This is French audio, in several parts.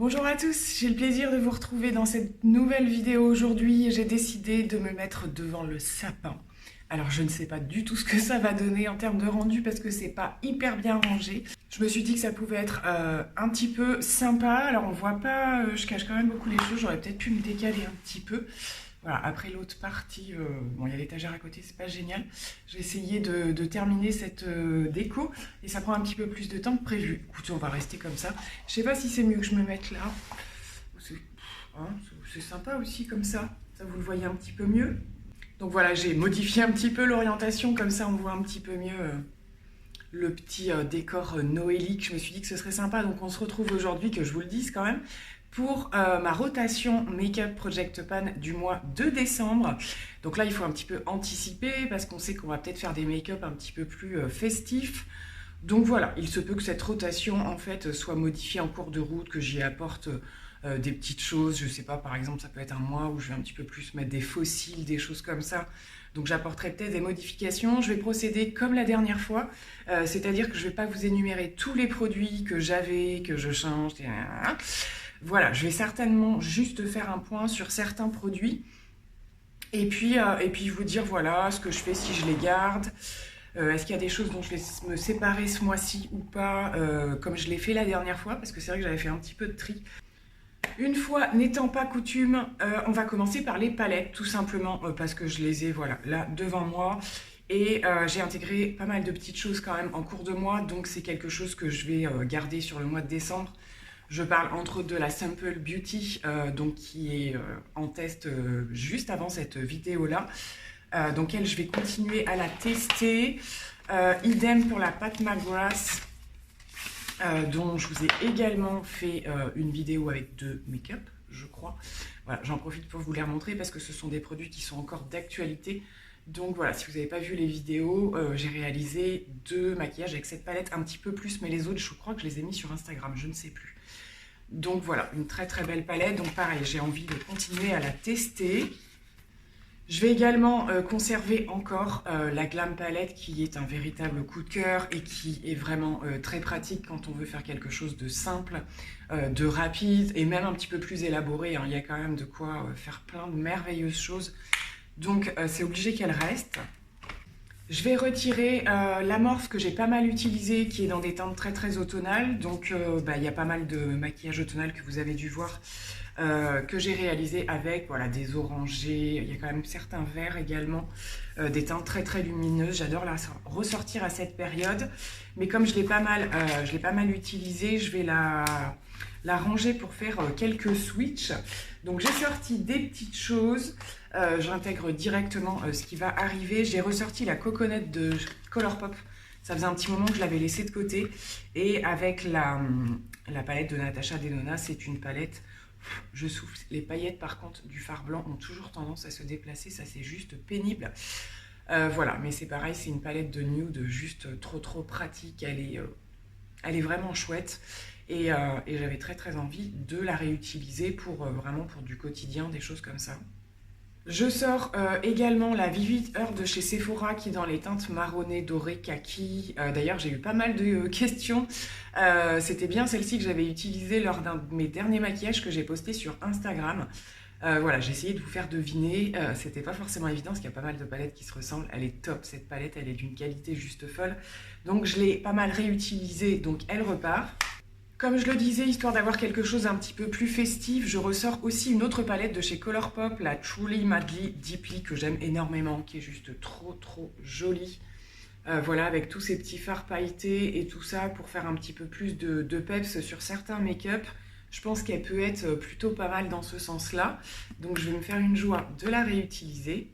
Bonjour à tous, j'ai le plaisir de vous retrouver dans cette nouvelle vidéo aujourd'hui et j'ai décidé de me mettre devant le sapin. Alors je ne sais pas du tout ce que ça va donner en termes de rendu parce que c'est pas hyper bien rangé. Je me suis dit que ça pouvait être un petit peu sympa. Alors on voit pas, je cache quand même beaucoup les choses, j'aurais peut-être pu me décaler un petit peu. Voilà, après l'autre partie, bon, il y a l'étagère à côté, c'est pas génial. J'ai essayé de terminer cette déco et ça prend un petit peu plus de temps que prévu. Écoutez, on va rester comme ça. Je sais pas si c'est mieux que je me mette là. C'est sympa aussi comme ça vous le voyez un petit peu mieux. Donc voilà, j'ai modifié un petit peu l'orientation, comme ça on voit un petit peu mieux le petit décor noélique. Je me suis dit que ce serait sympa, donc on se retrouve aujourd'hui, que je vous le dise quand même, pour ma rotation Make-up Project Pan du mois de décembre. Donc là, il faut un petit peu anticiper parce qu'on sait qu'on va peut-être faire des make-up un petit peu plus festifs. Donc voilà, il se peut que cette rotation en fait soit modifiée en cours de route, que j'y apporte des petites choses. Je sais pas, par exemple, ça peut être un mois où je vais un petit peu plus mettre des fossiles, des choses comme ça. Donc j'apporterai peut-être des modifications. Je vais procéder comme la dernière fois, c'est-à-dire que je ne vais pas vous énumérer tous les produits que j'avais, que je change. Voilà, je vais certainement juste faire un point sur certains produits et puis vous dire voilà ce que je fais si je les garde. Est-ce qu'il y a des choses dont je vais me séparer ce mois-ci ou pas, comme je l'ai fait la dernière fois, parce que c'est vrai que j'avais fait un petit peu de tri. Une fois n'étant pas coutume, on va commencer par les palettes, tout simplement parce que je les ai voilà, là devant moi. Et j'ai intégré pas mal de petites choses quand même en cours de mois, donc c'est quelque chose que je vais garder sur le mois de décembre. Je parle entre autres de la Simple Beauty, donc qui est en test juste avant cette vidéo-là. Donc elle, je vais continuer à la tester. Idem pour la Pat McGrath, dont je vous ai également fait une vidéo avec 2 make-up, je crois. Voilà, j'en profite pour vous les remontrer parce que ce sont des produits qui sont encore d'actualité. Donc voilà, si vous n'avez pas vu les vidéos, j'ai réalisé 2 maquillages avec cette palette, un petit peu plus, mais les autres, je crois que je les ai mis sur Instagram, je ne sais plus. Donc voilà, une très très belle palette. Donc pareil, j'ai envie de continuer à la tester. Je vais également conserver encore la Glam Palette qui est un véritable coup de cœur et qui est vraiment très pratique quand on veut faire quelque chose de simple, de rapide et même un petit peu plus élaboré, hein. Il y a quand même de quoi faire plein de merveilleuses choses. Donc c'est obligé qu'elle reste. Je vais retirer l'amorphe que j'ai pas mal utilisée, qui est dans des teintes très très automnales. Donc il y a pas mal de maquillage automnal que vous avez dû voir, que j'ai réalisé avec voilà, des orangés. Il y a quand même certains verts également, des teintes très très lumineuses. J'adore la ressortir à cette période. Mais comme je l'ai pas mal utilisée, je vais la ranger pour faire quelques switches. Donc j'ai sorti des petites choses. J'intègre directement ce qui va arriver. J'ai ressorti la coconut de Colourpop. Ça faisait un petit moment que je l'avais laissée de côté. Et avec la palette de Natasha Denona, c'est une palette, je souffle. Les paillettes par contre du fard blanc ont toujours tendance à se déplacer. Ça c'est juste pénible. Voilà, mais c'est pareil, c'est une palette de nude juste trop pratique. Elle est vraiment chouette. Et j'avais très très envie de la réutiliser pour vraiment pour du quotidien, des choses comme ça. Je sors également la Vivid Heure de chez Sephora qui est dans les teintes marronnées, dorées, kaki. D'ailleurs, j'ai eu pas mal de questions. C'était bien celle-ci que j'avais utilisée lors d'un de mes derniers maquillages que j'ai posté sur Instagram. Voilà, j'ai essayé de vous faire deviner. C'était pas forcément évident parce qu'il y a pas mal de palettes qui se ressemblent. Elle est top, cette palette, elle est d'une qualité juste folle. Donc, je l'ai pas mal réutilisée, donc elle repart. Comme je le disais, histoire d'avoir quelque chose un petit peu plus festif, je ressors aussi une autre palette de chez Colourpop, la Truly Madly Deeply, que j'aime énormément, qui est juste trop jolie. Voilà, avec tous ces petits fards pailletés et tout ça, pour faire un petit peu plus de peps sur certains make-up. Je pense qu'elle peut être plutôt pas mal dans ce sens-là. Donc je vais me faire une joie de la réutiliser.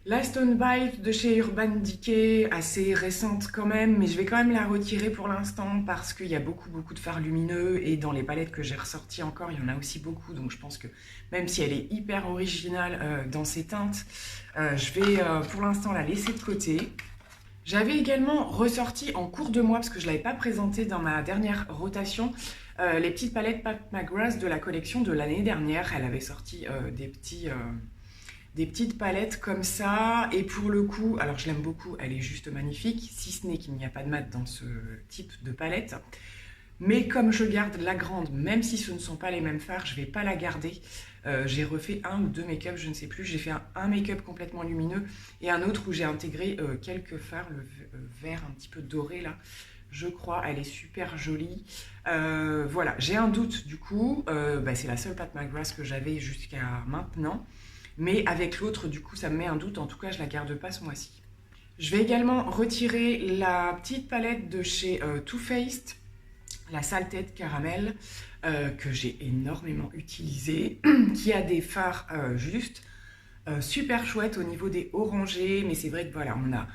La Stone Bite de chez Urban Decay, assez récente quand même, mais je vais quand même la retirer pour l'instant parce qu'il y a beaucoup de fards lumineux et dans les palettes que j'ai ressorties encore, il y en a aussi beaucoup. Donc je pense que même si elle est hyper originale dans ses teintes, je vais pour l'instant la laisser de côté. J'avais également ressorti en cours de mois, parce que je ne l'avais pas présenté dans ma dernière rotation, les petites palettes Pat McGrath de la collection de l'année dernière. Elle avait sorti des petites palettes comme ça, et pour le coup, alors je l'aime beaucoup, elle est juste magnifique, si ce n'est qu'il n'y a pas de mat dans ce type de palette. Mais comme je garde la grande, même si ce ne sont pas les mêmes fards, je ne vais pas la garder. J'ai refait 1 ou 2 make-up, je ne sais plus. J'ai fait un make-up complètement lumineux et un autre où j'ai intégré quelques fards, le vert un petit peu doré là. Je crois, elle est super jolie. Voilà, j'ai un doute du coup. C'est la seule Pat McGrath que j'avais jusqu'à maintenant. Mais avec l'autre, du coup, ça me met un doute. En tout cas, je ne la garde pas ce mois-ci. Je vais également retirer la petite palette de chez Too Faced, la Salted Caramel, que j'ai énormément utilisée, qui a des fards juste super chouettes au niveau des orangés. Mais c'est vrai que voilà, on a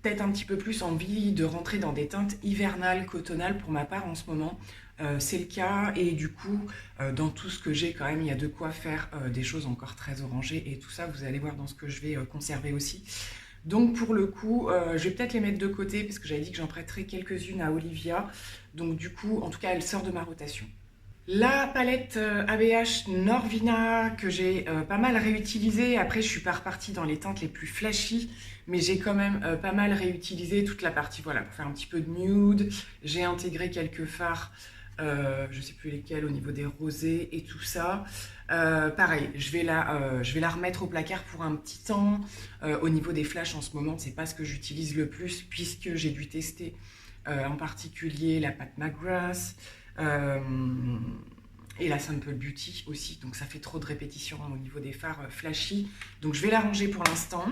peut-être un petit peu plus envie de rentrer dans des teintes hivernales, cotonales pour ma part en ce moment. C'est le cas et du coup dans tout ce que j'ai quand même il y a de quoi faire des choses encore très orangées et tout ça vous allez voir dans ce que je vais conserver aussi. Donc pour le coup je vais peut-être les mettre de côté parce que j'avais dit que j'en prêterais quelques-unes à Olivia. Donc du coup en tout cas elle sort de ma rotation. La palette ABH Norvina que j'ai pas mal réutilisée, après je suis pas repartie dans les teintes les plus flashy, mais j'ai quand même pas mal réutilisé toute la partie, voilà, pour faire un petit peu de nude. J'ai intégré quelques fards, je sais plus lesquels, au niveau des rosés et tout ça. Pareil, je vais la remettre au placard pour un petit temps. Au niveau des flashs en ce moment, c'est pas ce que j'utilise le plus puisque j'ai dû tester en particulier la Pat McGrath. Et la Simple Beauty aussi, donc ça fait trop de répétitions au niveau des fards flashy, donc je vais la ranger pour l'instant.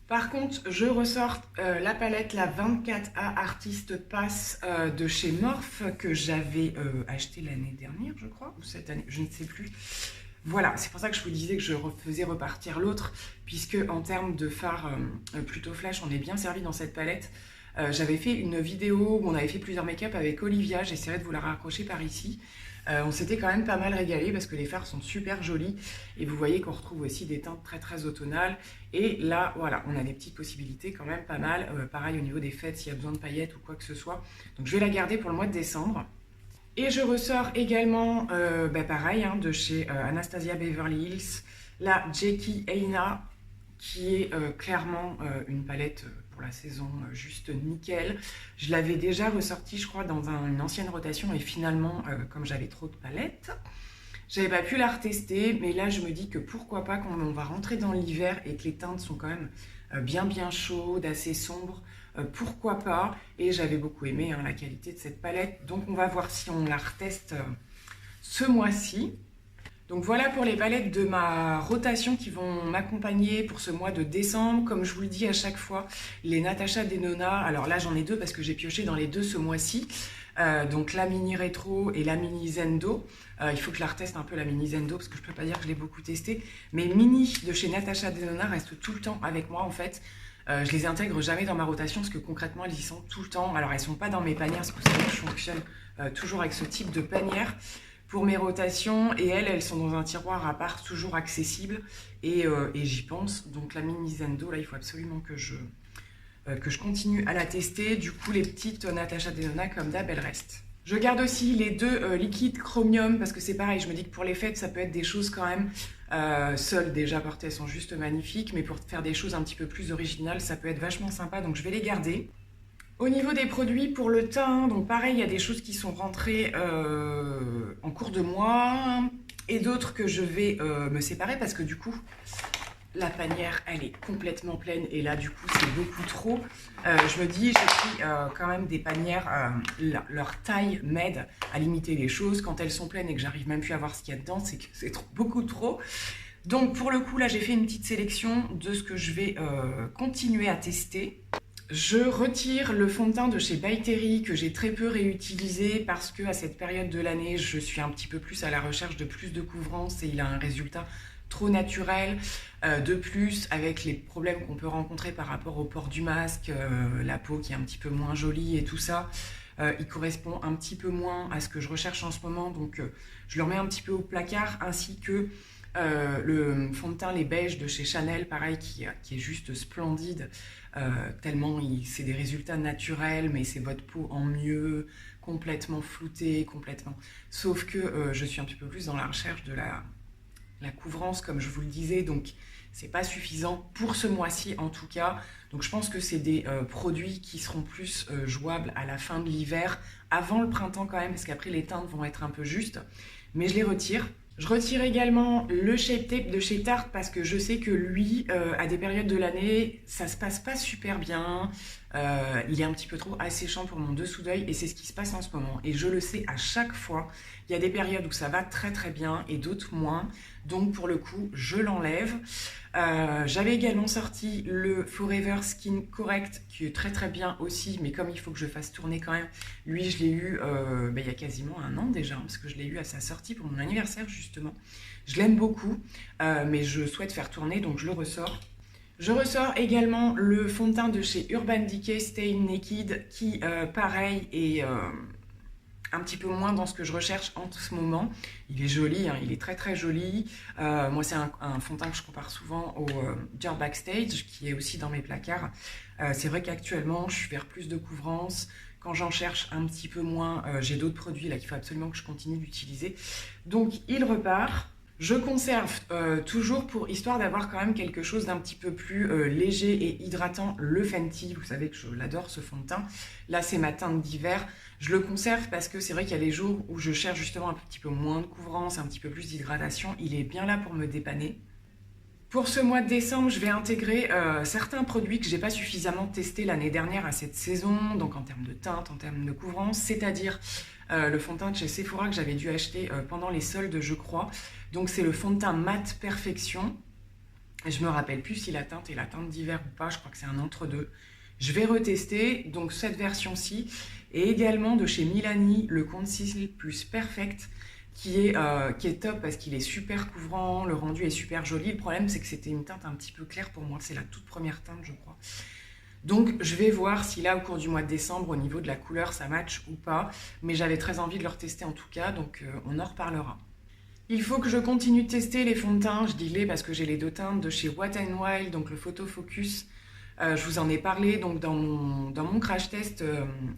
Par contre, je ressors la palette, la 24A Artist Pass de chez Morphe que j'avais acheté l'année dernière, je crois, ou cette année, je ne sais plus. Voilà, c'est pour ça que je vous disais que je faisais repartir l'autre, puisque en termes de fards plutôt flash, on est bien servi dans cette palette. J'avais fait une vidéo où on avait fait plusieurs make-up avec Olivia, j'essaierai de vous la raccrocher par ici. On s'était quand même pas mal régalé parce que les fards sont super jolis et vous voyez qu'on retrouve aussi des teintes très très automnales et là voilà on a des petites possibilités quand même pas mal, pareil au niveau des fêtes s'il y a besoin de paillettes ou quoi que ce soit, donc je vais la garder pour le mois de décembre. Et je ressors également pareil de chez Anastasia Beverly Hills la Jackie Aina qui est clairement une palette pour la saison juste nickel. Je l'avais déjà ressortie, je crois, dans une ancienne rotation et finalement, comme j'avais trop de palettes, j'avais pas pu la retester. Mais là, je me dis que pourquoi pas, quand on va rentrer dans l'hiver et que les teintes sont quand même bien chaudes, assez sombres, pourquoi pas. Et j'avais beaucoup aimé la qualité de cette palette. Donc, on va voir si on la reteste ce mois-ci. Donc voilà pour les palettes de ma rotation qui vont m'accompagner pour ce mois de décembre. Comme je vous le dis à chaque fois, les Natasha Denona, alors là j'en ai deux parce que j'ai pioché dans les deux ce mois-ci. Donc la mini rétro et la mini Zendo. Il faut que je la reteste un peu la mini Zendo parce que je peux pas dire que je l'ai beaucoup testé. Mais mini de chez Natasha Denona restent tout le temps avec moi en fait. Je les intègre jamais dans ma rotation parce que concrètement elles y sont tout le temps. Alors elles sont pas dans mes panières parce que vous savez que je fonctionne toujours avec ce type de panière pour mes rotations et elles sont dans un tiroir à part toujours accessible et j'y pense. Donc la mini Zendo là il faut absolument que je continue à la tester. Du coup les petites Natasha Denona comme d'hab elles restent. Je garde aussi les deux liquides chromium parce que c'est pareil, je me dis que pour les fêtes ça peut être des choses quand même seules déjà portées, elles sont juste magnifiques, mais pour faire des choses un petit peu plus originales ça peut être vachement sympa, donc je vais les garder. Au niveau des produits pour le teint, donc pareil, il y a des choses qui sont rentrées en cours de mois et d'autres que je vais me séparer parce que du coup, la panière, elle est complètement pleine et là, du coup, c'est beaucoup trop. Je me dis, j'ai pris quand même des panières, leur taille m'aide à limiter les choses. Quand elles sont pleines et que j'arrive même plus à voir ce qu'il y a dedans, c'est que c'est beaucoup trop. Donc pour le coup, là, j'ai fait une petite sélection de ce que je vais continuer à tester. Je retire le fond de teint de chez By Terry que j'ai très peu réutilisé parce que à cette période de l'année, je suis un petit peu plus à la recherche de plus de couvrance et il a un résultat trop naturel. De plus, avec les problèmes qu'on peut rencontrer par rapport au port du masque, la peau qui est un petit peu moins jolie et tout ça, il correspond un petit peu moins à ce que je recherche en ce moment. Donc je le remets un petit peu au placard ainsi que le fond de teint les beiges de chez Chanel, pareil, qui est juste splendide, tellement c'est des résultats naturels, mais c'est votre peau en mieux, complètement floutée, complètement. Sauf que je suis un petit peu plus dans la recherche de la couvrance, comme je vous le disais, donc c'est pas suffisant pour ce mois-ci en tout cas. Donc je pense que c'est des produits qui seront plus jouables à la fin de l'hiver, avant le printemps quand même, parce qu'après les teintes vont être un peu justes. Mais je les retire. Je retire également le Shape Tape de chez Tarte parce que je sais que lui, à des périodes de l'année, ça se passe pas super bien. Il est un petit peu trop asséchant pour mon dessous d'œil et c'est ce qui se passe en ce moment. Et je le sais à chaque fois, il y a des périodes où ça va très très bien et d'autres moins. Donc pour le coup, je l'enlève. J'avais également sorti le Forever Skin Correct qui est très très bien aussi, mais comme il faut que je fasse tourner quand même, lui je l'ai eu il y a quasiment un an déjà, parce que je l'ai eu à sa sortie pour mon anniversaire justement. Je l'aime beaucoup, mais je souhaite faire tourner, donc je le ressors. Je ressors également le fond de teint de chez Urban Decay Stay Naked qui, pareil, est un petit peu moins dans ce que je recherche en ce moment. Il est joli, hein, il est très très joli. Moi, c'est un fond de teint que je compare souvent au Dior Backstage, qui est aussi dans mes placards. C'est vrai qu'actuellement, je suis vers plus de couvrance. Quand j'en cherche un petit peu moins, j'ai d'autres produits là qu'il faut absolument que je continue d'utiliser. Donc, il repart. Je conserve toujours pour histoire d'avoir quand même quelque chose d'un petit peu plus léger et hydratant, le Fenty. Vous savez que je l'adore ce fond de teint. Là, c'est ma teinte d'hiver. Je le conserve parce que c'est vrai qu'il y a les jours où je cherche justement un petit peu moins de couvrance, un petit peu plus d'hydratation. Il est bien là pour me dépanner. Pour ce mois de décembre, je vais intégrer certains produits que je n'ai pas suffisamment testés l'année dernière à cette saison, donc en termes de teinte, en termes de couvrance, c'est-à-dire le fond de teint de chez Sephora que j'avais dû acheter pendant les soldes, je crois. Donc c'est le fond de teint Matte Perfection. Je me rappelle plus si la teinte est la teinte d'hiver ou pas, je crois que c'est un entre-deux. Je vais retester donc cette version-ci et également de chez Milani le Conceal Plus Perfect qui est top parce qu'il est super couvrant, le rendu est super joli. Le problème c'est que c'était une teinte un petit peu claire pour moi, c'est la toute première teinte je crois. Donc je vais voir si là au cours du mois de décembre au niveau de la couleur ça match ou pas, mais j'avais très envie de le retester en tout cas, donc on en reparlera. Il faut que je continue de tester les fonds de teint, je dis les parce que j'ai les deux teintes de chez Wet n Wild, donc le Photo Focus. Je vous en ai parlé donc dans mon crash test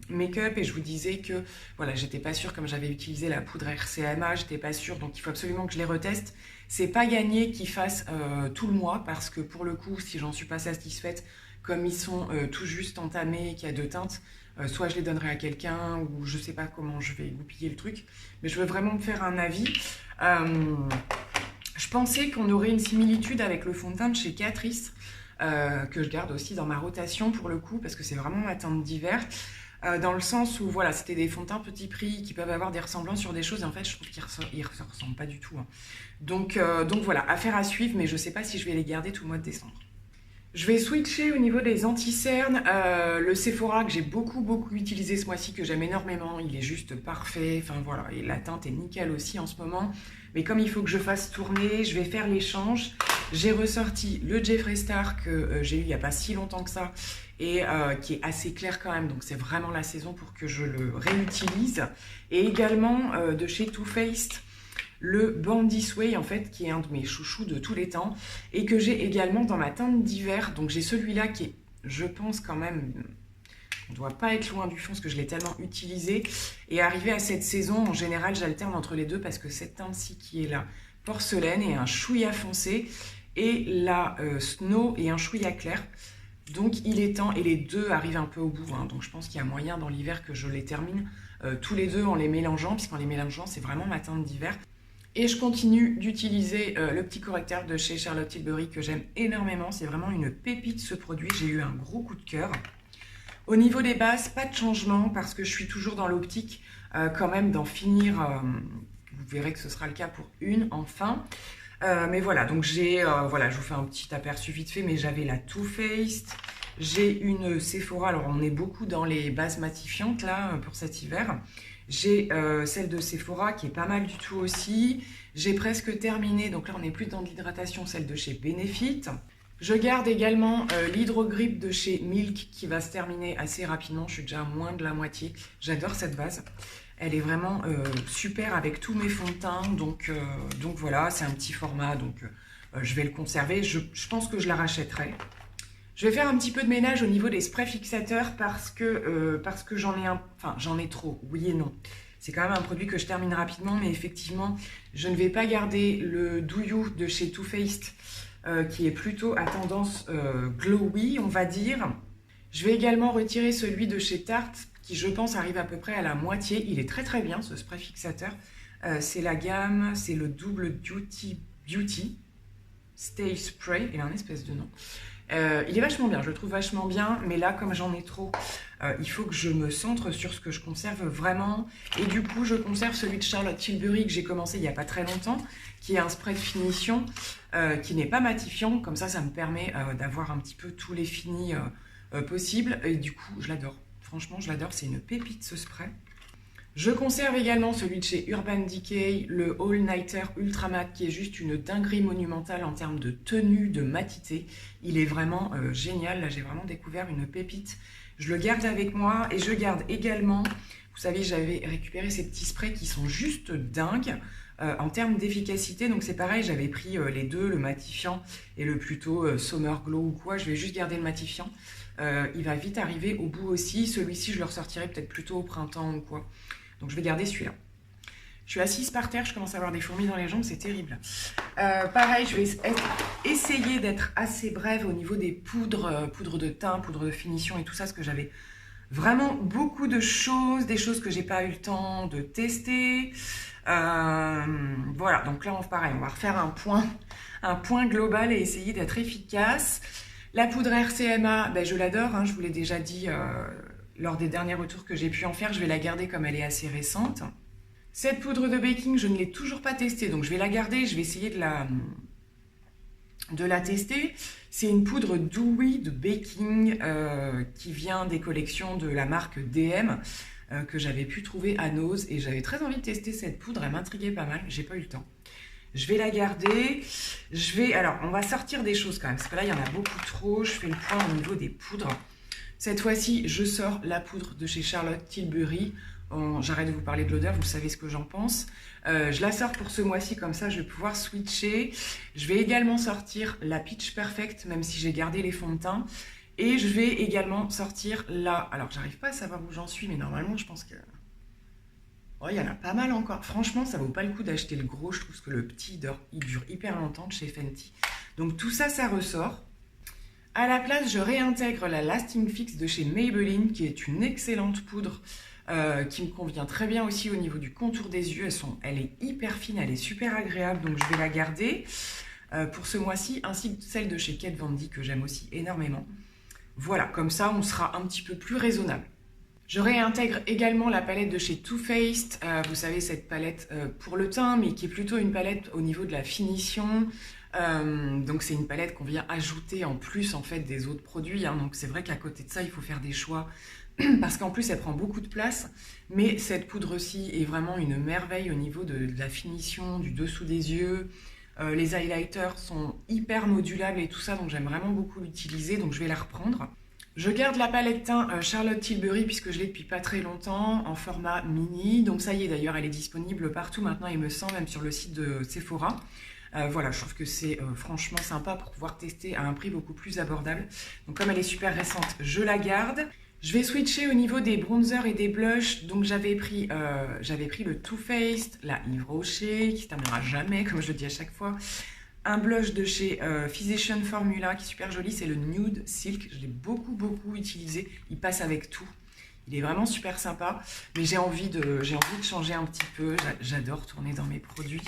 make-up et je vous disais que voilà, j'étais pas sûre, comme j'avais utilisé la poudre RCMA, j'étais pas sûre, donc il faut absolument que je les reteste. C'est pas gagné qu'ils fassent tout le mois parce que pour le coup, si j'en suis pas satisfaite, comme ils sont tout juste entamés, qu'il y a deux teintes, soit je les donnerai à quelqu'un ou je sais pas comment je vais goupiller le truc, mais je veux vraiment me faire un avis. Je pensais qu'on aurait une similitude avec le fond de teint de chez Catrice, que je garde aussi dans ma rotation pour le coup, parce que c'est vraiment ma teinte d'hiver, dans le sens où voilà, c'était des fonds de teint petit prix qui peuvent avoir des ressemblances sur des choses, et en fait je trouve qu'ils ne ressemblent pas du tout. Hein. Donc voilà, affaire à suivre, mais je ne sais pas si je vais les garder tout le mois de décembre. Je vais switcher au niveau des anti-cernes. Le Sephora que j'ai beaucoup utilisé ce mois-ci, que j'aime énormément, il est juste parfait. Enfin voilà, et la teinte est nickel aussi en ce moment. Mais comme il faut que je fasse tourner, je vais faire l'échange. J'ai ressorti le Jeffree Star que j'ai eu il n'y a pas si longtemps que ça et qui est assez clair quand même. Donc c'est vraiment la saison pour que je le réutilise. Et également de chez Too Faced, le Born This Way en fait, qui est un de mes chouchous de tous les temps et que j'ai également dans ma teinte d'hiver. Donc j'ai celui-là qui est, je pense quand même, on ne doit pas être loin du fond parce que je l'ai tellement utilisé. Et arrivé à cette saison, en général, j'alterne entre les deux parce que cette teinte-ci qui est la porcelaine est un chouïa foncé et la Snow est un chouïa clair. Donc il est temps, et les deux arrivent un peu au bout, hein, donc je pense qu'il y a moyen dans l'hiver que je les termine tous les deux en les mélangeant, puisqu'en les mélangeant c'est vraiment ma teinte d'hiver. Et je continue d'utiliser le petit correcteur de chez Charlotte Tilbury que j'aime énormément, c'est vraiment une pépite ce produit, j'ai eu un gros coup de cœur. Au niveau des bases, pas de changement parce que je suis toujours dans l'optique quand même d'en finir, vous verrez que ce sera le cas pour une enfin. Mais voilà, donc j'ai, voilà, je vous fais un petit aperçu vite fait, mais j'avais la Too Faced, j'ai une Sephora, alors on est beaucoup dans les bases matifiantes là pour cet hiver. J'ai celle de Sephora qui est pas mal du tout aussi. J'ai presque terminé, donc là on n'est plus dans de l'hydratation, celle de chez Benefit. Je garde également l'Hydro-Grip de chez Milk qui va se terminer assez rapidement, je suis déjà à moins de la moitié. J'adore cette base. Elle est vraiment super avec tous mes fonds de teint, donc voilà, c'est un petit format, donc je vais le conserver. Je pense que je la rachèterai. Je vais faire un petit peu de ménage au niveau des sprays fixateurs parce que j'en ai trop, oui et non. C'est quand même un produit que je termine rapidement, mais effectivement, je ne vais pas garder le Do You de chez Too Faced, qui est plutôt à tendance glowy, on va dire. Je vais également retirer celui de chez Tarte, qui je pense arrive à peu près à la moitié. Il est très très bien, ce spray fixateur. C'est la gamme, c'est le double Duty Beauty Stay Spray, il a un espèce de nom. Il est vachement bien, je le trouve vachement bien, mais là, comme j'en ai trop, il faut que je me centre sur ce que je conserve vraiment. Et du coup, je conserve celui de Charlotte Tilbury que j'ai commencé il n'y a pas très longtemps, qui est un spray de finition qui n'est pas matifiant. Comme ça me permet d'avoir un petit peu tous les finis possibles. Et du coup, je l'adore. Franchement, je l'adore. C'est une pépite, ce spray. Je conserve également celui de chez Urban Decay, le All Nighter Ultra Matte, qui est juste une dinguerie monumentale en termes de tenue, de matité. Il est vraiment génial. Là, j'ai vraiment découvert une pépite. Je le garde avec moi et je garde également, vous savez, j'avais récupéré ces petits sprays qui sont juste dingues en termes d'efficacité. Donc c'est pareil, j'avais pris les deux, le matifiant et le plutôt Summer Glow ou quoi. Je vais juste garder le matifiant. Il va vite arriver au bout aussi. Celui-ci, je le ressortirai peut-être plutôt au printemps ou quoi. Donc je vais garder celui-là. Je suis assise par terre, je commence à avoir des fourmis dans les jambes, c'est terrible. Pareil, je vais essayer d'être assez brève au niveau des poudres, poudre de teint, poudre de finition et tout ça, parce que j'avais vraiment beaucoup de choses, des choses que j'ai pas eu le temps de tester. Voilà, donc là, pareil, on va refaire un point global et essayer d'être efficace. La poudre RCMA, ben, je l'adore, hein, je vous l'ai déjà dit lors des derniers retours que j'ai pu en faire, je vais la garder comme elle est assez récente. Cette poudre de baking, je ne l'ai toujours pas testée, donc je vais la garder, je vais essayer de la tester. C'est une poudre Dewy de baking qui vient des collections de la marque DM que j'avais pu trouver à Nose et j'avais très envie de tester cette poudre, elle m'intriguait pas mal, j'ai pas eu le temps. Je vais la garder. Alors, on va sortir des choses quand même, parce que là, il y en a beaucoup trop. Je fais le point au niveau des poudres. Cette fois-ci, je sors la poudre de chez Charlotte Tilbury. J'arrête de vous parler de l'odeur, vous savez ce que j'en pense. Je la sors pour ce mois-ci, comme ça, je vais pouvoir switcher. Je vais également sortir la Pitch Perfect, même si j'ai gardé les fonds de teint. Et je vais également sortir la... Alors, j'arrive pas à savoir où j'en suis, mais normalement, je pense que... Oh, il y en a pas mal encore. Franchement, ça vaut pas le coup d'acheter le gros. Je trouve que le petit, il dure hyper longtemps de chez Fenty. Donc tout ça, ça ressort. À la place, je réintègre la Lasting Fix de chez Maybelline, qui est une excellente poudre qui me convient très bien aussi au niveau du contour des yeux. Elle est hyper fine, elle est super agréable, donc je vais la garder pour ce mois-ci, ainsi que celle de chez Kat Von D que j'aime aussi énormément. Voilà, comme ça, on sera un petit peu plus raisonnable. Je réintègre également la palette de chez Too Faced, vous savez cette palette pour le teint, mais qui est plutôt une palette au niveau de la finition. Donc c'est une palette qu'on vient ajouter en plus en fait des autres produits, hein. Donc c'est vrai qu'à côté de ça, il faut faire des choix, parce qu'en plus elle prend beaucoup de place. Mais cette poudre-ci est vraiment une merveille au niveau de la finition, du dessous des yeux. Les highlighters sont hyper modulables et tout ça, donc j'aime vraiment beaucoup l'utiliser, donc je vais la reprendre. Je garde la palette teint Charlotte Tilbury puisque je l'ai depuis pas très longtemps en format mini. Donc ça y est, d'ailleurs, elle est disponible partout maintenant, il me semble, même sur le site de Sephora. Voilà, je trouve que c'est franchement sympa pour pouvoir tester à un prix beaucoup plus abordable. Donc comme elle est super récente, je la garde. Je vais switcher au niveau des bronzers et des blushs. Donc j'avais pris le Too Faced, la Yves Rocher, qui ne se terminera jamais, comme je le dis à chaque fois. Un blush de chez Physician Formula qui est super joli, c'est le Nude Silk. Je l'ai beaucoup utilisé, il passe avec tout. Il est vraiment super sympa, mais j'ai envie de changer un petit peu. J'adore tourner dans mes produits.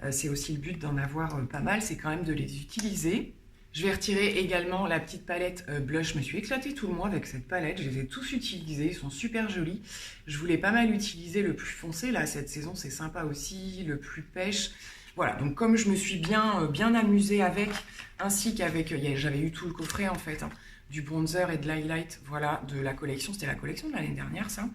C'est aussi le but d'en avoir pas mal, c'est quand même de les utiliser. Je vais retirer également la petite palette blush. Je me suis éclatée tout le mois avec cette palette. Je les ai tous utilisés, ils sont super jolis. Je voulais pas mal utiliser le plus foncé, là, cette saison, c'est sympa aussi, le plus pêche. Voilà, donc comme je me suis bien amusée avec, ainsi qu'avec, j'avais eu tout le coffret en fait, hein, du bronzer et de l'highlight, voilà, de la collection, c'était la collection de l'année dernière ça.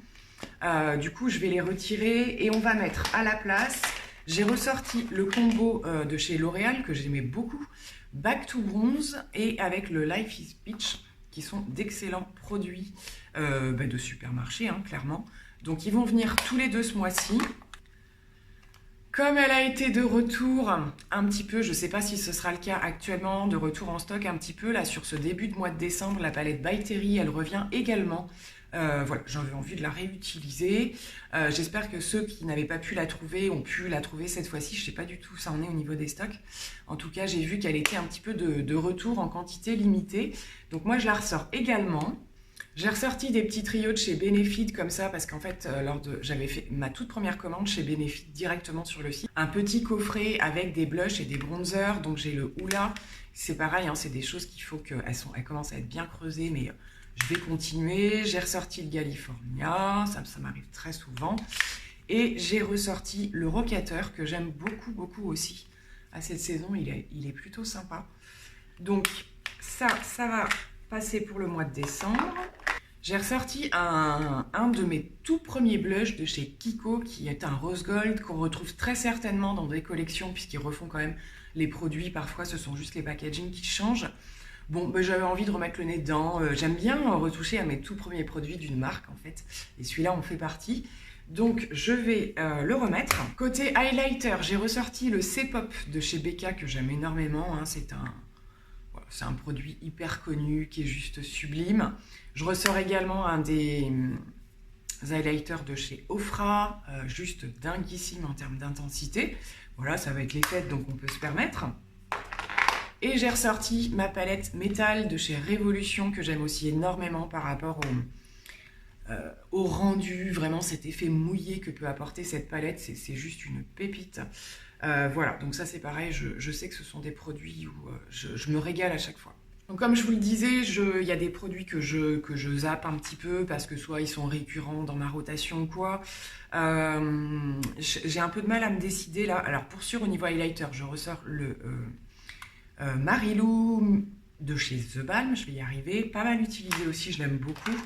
Du coup, je vais les retirer et on va mettre à la place, j'ai ressorti le combo de chez L'Oréal que j'aimais beaucoup, Back to Bronze et avec le Life is Peach, qui sont d'excellents produits de supermarché, hein, clairement. Donc ils vont venir tous les deux ce mois-ci. Comme elle a été de retour un petit peu, je ne sais pas si ce sera le cas actuellement, de retour en stock un petit peu, là sur ce début de mois de décembre, la palette By Terry, elle revient également Voilà, j'avais envie de la réutiliser. J'espère que ceux qui n'avaient pas pu la trouver ont pu la trouver cette fois-ci. Je ne sais pas du tout où ça en est au niveau des stocks. En tout cas, j'ai vu qu'elle était un petit peu de retour en quantité limitée. Donc moi, je la ressors également. J'ai ressorti des petits trios de chez Benefit comme ça parce qu'en fait, j'avais fait ma toute première commande chez Benefit directement sur le site. Un petit coffret avec des blushs et des bronzers. Donc j'ai le Hoola. C'est pareil, hein, c'est des choses qu'il faut qu'elles commencent à être bien creusées, mais je vais continuer. J'ai ressorti le California, ça m'arrive très souvent. Et j'ai ressorti le Rocateur que j'aime beaucoup, beaucoup aussi. À cette saison, il est plutôt sympa. Donc ça va passer pour le mois de décembre. J'ai ressorti un de mes tout premiers blushs de chez Kiko, qui est un rose gold, qu'on retrouve très certainement dans des collections, puisqu'ils refont quand même les produits. Parfois, ce sont juste les packagings qui changent. Bon, ben, j'avais envie de remettre le nez dedans. J'aime bien retoucher à mes tout premiers produits d'une marque, en fait. Et celui-là en fait partie. Donc, je vais le remettre. Côté highlighter, j'ai ressorti le C-Pop de chez Becca, que j'aime énormément. Hein. C'est un produit hyper connu qui est juste sublime. Je ressors également un des highlighters de chez Ofra, juste dinguissime en termes d'intensité. Voilà, ça va être les fêtes, donc on peut se permettre. Et j'ai ressorti ma palette métal de chez Révolution, que j'aime aussi énormément par rapport au rendu. Vraiment, cet effet mouillé que peut apporter cette palette, c'est juste une pépite. Voilà, donc ça c'est pareil, je sais que ce sont des produits où je me régale à chaque fois. Donc comme je vous le disais, il y a des produits que je zappe un petit peu parce que soit ils sont récurrents dans ma rotation ou quoi. J'ai un peu de mal à me décider là. Alors pour sûr au niveau highlighter, je ressors le Marilou de chez The Balm, je vais y arriver. Pas mal utilisé aussi, je l'aime beaucoup.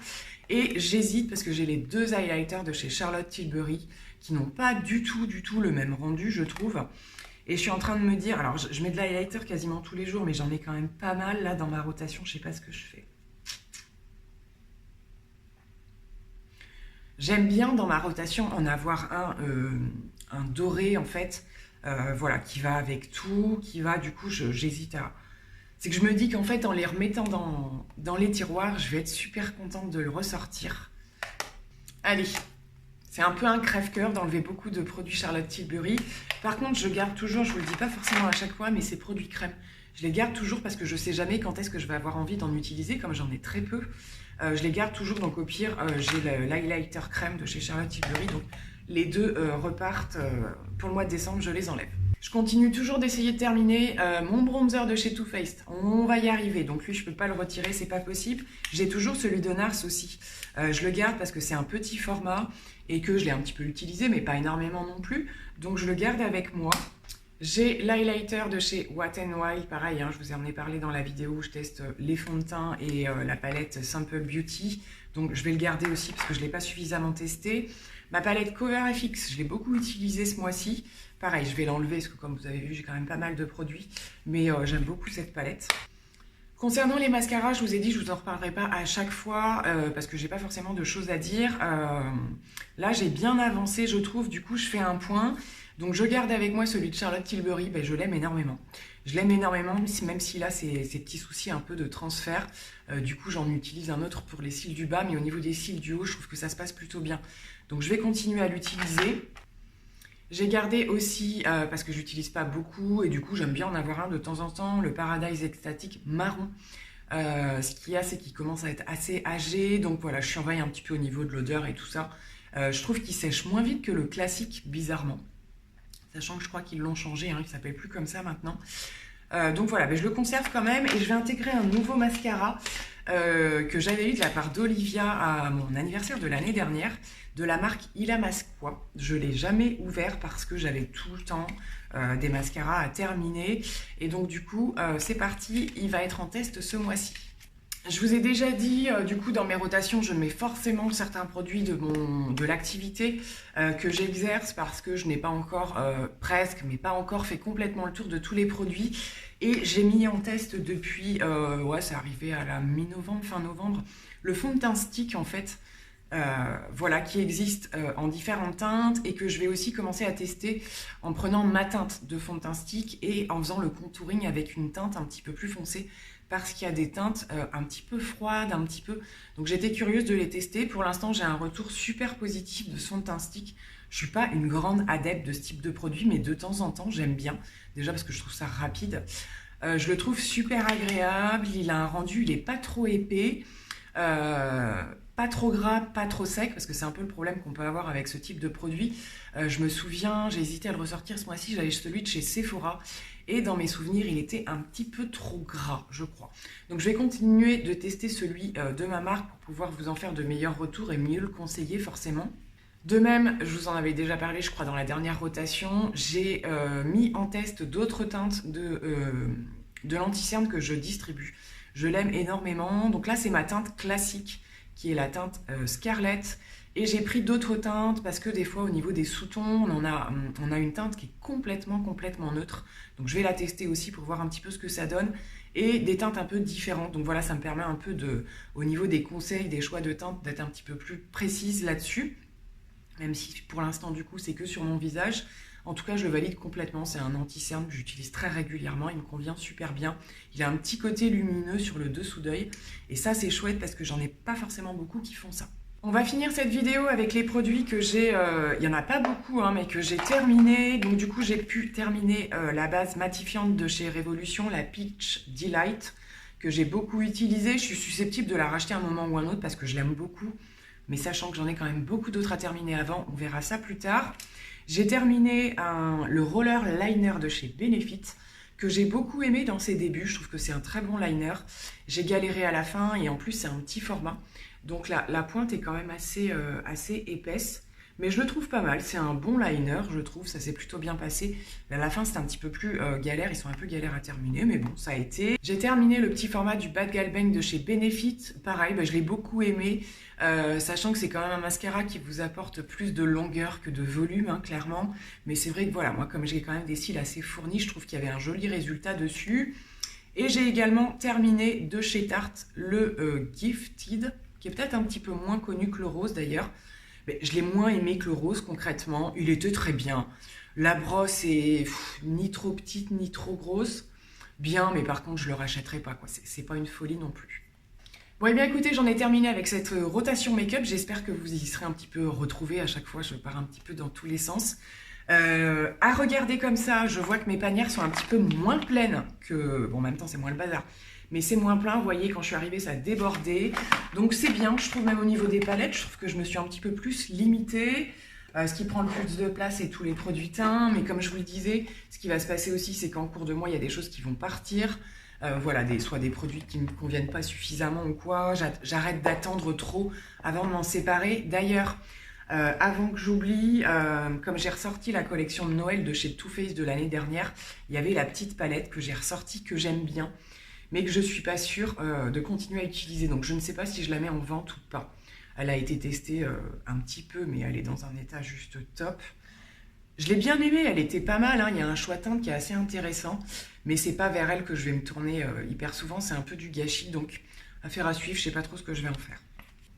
Et j'hésite parce que j'ai les deux highlighters de chez Charlotte Tilbury qui n'ont pas du tout le même rendu, je trouve. Et je suis en train de me dire, alors je mets de l'highlighter quasiment tous les jours, mais j'en ai quand même pas mal là dans ma rotation, je sais pas ce que je fais. J'aime bien dans ma rotation en avoir un doré en fait, voilà, qui va avec tout, qui va, du coup j'hésite à... C'est que je me dis qu'en fait en les remettant dans les tiroirs, je vais être super contente de le ressortir. Allez, c'est un peu un crève-cœur d'enlever beaucoup de produits Charlotte Tilbury. Par contre, je garde toujours, je vous le dis pas forcément à chaque fois, mais ces produits crème, je les garde toujours parce que je sais jamais quand est-ce que je vais avoir envie d'en utiliser, comme j'en ai très peu. Je les garde toujours, donc au pire, j'ai l'highlighter crème de chez Charlotte Tilbury, donc les deux repartent pour le mois de décembre, je les enlève. Je continue toujours d'essayer de terminer mon bronzer de chez Too Faced. On va y arriver, donc lui je peux pas le retirer, c'est pas possible. J'ai toujours celui de NARS aussi. Je le garde parce que c'est un petit format et que je l'ai un petit peu utilisé, mais pas énormément non plus. Donc je le garde avec moi. J'ai l'highlighter de chez Wet n Wild, pareil, hein, je vous en ai parlé dans la vidéo où je teste les fonds de teint et la palette Simple Beauty. Donc je vais le garder aussi parce que je ne l'ai pas suffisamment testé. Ma palette Cover FX, je l'ai beaucoup utilisée ce mois-ci. Pareil, je vais l'enlever parce que comme vous avez vu, j'ai quand même pas mal de produits. Mais j'aime beaucoup cette palette. Concernant les mascaras, je vous ai dit, je ne vous en reparlerai pas à chaque fois parce que j'ai pas forcément de choses à dire. Là, j'ai bien avancé, je trouve. Du coup, je fais un point. Donc, je garde avec moi celui de Charlotte Tilbury. Ben, je l'aime énormément. Je l'aime énormément, même s'il a ces petits soucis un peu de transfert. Du coup, j'en utilise un autre pour les cils du bas. Mais au niveau des cils du haut, je trouve que ça se passe plutôt bien. Donc, je vais continuer à l'utiliser. J'ai gardé aussi, parce que j'utilise pas beaucoup, et du coup j'aime bien en avoir un de temps en temps, le Paradise Extatic marron. Ce qu'il y a, c'est qu'il commence à être assez âgé, donc voilà, je surveille un petit peu au niveau de l'odeur et tout ça. Je trouve qu'il sèche moins vite que le classique, bizarrement. Sachant que je crois qu'ils l'ont changé, hein, il ne s'appelle plus comme ça maintenant. Donc voilà, mais je le conserve quand même, et je vais intégrer un nouveau mascara que j'avais eu de la part d'Olivia à mon anniversaire de l'année dernière, de la marque Illamasqua. Je ne l'ai jamais ouvert parce que j'avais tout le temps des mascaras à terminer. Et donc du coup, c'est parti, il va être en test ce mois-ci. Je vous ai déjà dit, du coup, dans mes rotations, je mets forcément certains produits de l'activité que j'exerce parce que je n'ai pas encore, presque, mais pas encore fait complètement le tour de tous les produits. Et j'ai mis en test depuis, ouais, c'est arrivé à la mi-novembre, fin novembre, le fond de teint stick, en fait, voilà, qui existe en différentes teintes et que je vais aussi commencer à tester en prenant ma teinte de fond de teint stick et en faisant le contouring avec une teinte un petit peu plus foncée parce qu'il y a des teintes un petit peu froides, un petit peu... Donc j'étais curieuse de les tester. Pour l'instant, j'ai un retour super positif de son teint stick. Je suis pas une grande adepte de ce type de produit, mais de temps en temps, j'aime bien. Déjà parce que je trouve ça rapide. Je le trouve super agréable. Il a un rendu, il est pas trop épais. Pas trop gras, pas trop sec, parce que c'est un peu le problème qu'on peut avoir avec ce type de produit. Je me souviens, j'ai hésité à le ressortir ce mois-ci, j'avais celui de chez Sephora, et dans mes souvenirs, il était un petit peu trop gras, je crois. Donc je vais continuer de tester celui de ma marque pour pouvoir vous en faire de meilleurs retours et mieux le conseiller forcément. De même, je vous en avais déjà parlé, je crois, dans la dernière rotation, j'ai mis en test d'autres teintes de l'anti-cerne que je distribue. Je l'aime énormément. Donc là, c'est ma teinte classique, qui est la teinte Scarlett. Et j'ai pris d'autres teintes parce que des fois, au niveau des sous-tons, on a une teinte qui est complètement neutre. Donc je vais la tester aussi pour voir un petit peu ce que ça donne. Et des teintes un peu différentes. Donc voilà, ça me permet un peu au niveau des conseils, des choix de teintes, d'être un petit peu plus précise là-dessus. Même si pour l'instant, du coup, c'est que sur mon visage. En tout cas, je le valide complètement. C'est un anti-cerne que j'utilise très régulièrement. Il me convient super bien. Il a un petit côté lumineux sur le dessous d'œil. Et ça, c'est chouette parce que j'en ai pas forcément beaucoup qui font ça. On va finir cette vidéo avec les produits que j'ai... il n'y en a pas beaucoup, hein, mais que j'ai terminé. Donc du coup, j'ai pu terminer la base matifiante de chez Révolution, la Peach Delight, que j'ai beaucoup utilisée. Je suis susceptible de la racheter à un moment ou un autre parce que je l'aime beaucoup. Mais sachant que j'en ai quand même beaucoup d'autres à terminer avant, on verra ça plus tard. J'ai terminé le roller liner de chez Benefit, que j'ai beaucoup aimé dans ses débuts. Je trouve que c'est un très bon liner. J'ai galéré à la fin et en plus, c'est un petit format. Donc la pointe est quand même assez épaisse. Mais je le trouve pas mal. C'est un bon liner, je trouve. Ça s'est plutôt bien passé. À la fin, c'est un petit peu plus galère. Ils sont un peu galères à terminer, mais bon, ça a été. J'ai terminé le petit format du Bad Gal Bang de chez Benefit. Pareil, je l'ai beaucoup aimé. Sachant que c'est quand même un mascara qui vous apporte plus de longueur que de volume, hein, clairement. Mais c'est vrai que voilà, moi, comme j'ai quand même des cils assez fournis, je trouve qu'il y avait un joli résultat dessus. Et j'ai également terminé de chez Tarte le Gifted, qui est peut-être un petit peu moins connu que le rose d'ailleurs. Mais je l'ai moins aimé que le rose concrètement. Il était très bien. La brosse est ni trop petite ni trop grosse. Bien, mais par contre, je ne le rachèterai pas, quoi. C'est pas une folie non plus. Bon, et bien écoutez, j'en ai terminé avec cette rotation make-up. J'espère que vous y serez un petit peu retrouvés. À chaque fois, je pars un petit peu dans tous les sens. À regarder comme ça, je vois que mes panières sont un petit peu moins pleines que... Bon, en même temps, c'est moins le bazar. Mais c'est moins plein, vous voyez, quand je suis arrivée, ça a débordé. Donc c'est bien, je trouve même au niveau des palettes, je trouve que je me suis un petit peu plus limitée. Ce qui prend le plus de place, c'est tous les produits teints. Mais comme je vous le disais, ce qui va se passer aussi, c'est qu'en cours de mois, il y a des choses qui vont partir. Voilà, soit des produits qui ne me conviennent pas suffisamment ou quoi. J'arrête d'attendre trop avant de m'en séparer. D'ailleurs, avant que j'oublie, comme j'ai ressorti la collection de Noël de chez Too Faced de l'année dernière, il y avait la petite palette que j'ai ressortie, que j'aime bien, mais que je ne suis pas sûre de continuer à utiliser. Donc je ne sais pas si je la mets en vente ou pas. Elle a été testée un petit peu, mais elle est dans un état juste top. Je l'ai bien aimée, elle était pas mal, hein. Il y a un choix teinte qui est assez intéressant, mais c'est pas vers elle que je vais me tourner hyper souvent, c'est un peu du gâchis, donc affaire à suivre, je sais pas trop ce que je vais en faire.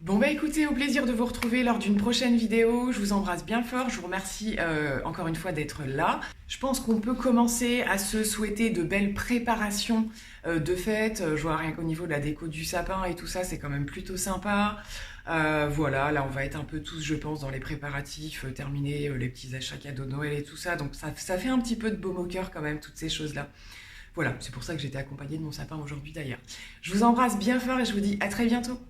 Bon bah écoutez, au plaisir de vous retrouver lors d'une prochaine vidéo. Je vous embrasse bien fort, je vous remercie encore une fois d'être là. Je pense qu'on peut commencer à se souhaiter de belles préparations de fêtes. Je vois rien qu'au niveau de la déco du sapin et tout ça, c'est quand même plutôt sympa. Voilà, là on va être un peu tous, je pense, dans les préparatifs, terminer les petits achats cadeaux de Noël et tout ça. Donc ça fait un petit peu de baume au cœur quand même, toutes ces choses-là. Voilà, c'est pour ça que j'étais accompagnée de mon sapin aujourd'hui d'ailleurs. Je vous embrasse bien fort et je vous dis à très bientôt.